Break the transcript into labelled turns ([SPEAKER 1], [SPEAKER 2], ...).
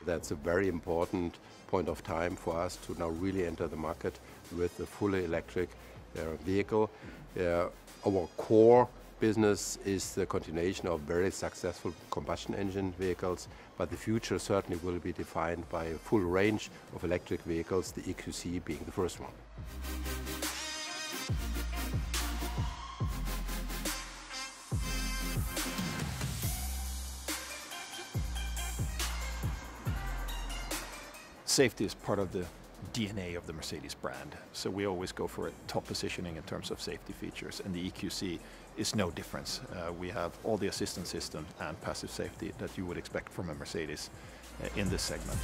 [SPEAKER 1] That's a very important point of time for us to now really enter the market with a fully electric vehicle. Our core business is the continuation of very successful combustion engine vehicles, but the future certainly will be defined by a full range of electric vehicles, the EQC being the first one.
[SPEAKER 2] Safety is part of the DNA of the Mercedes brand, so we always go for a top positioning in terms of safety features, and the EQC is no difference. We have all the assistance systems and passive safety that you would expect from a Mercedes in this segment.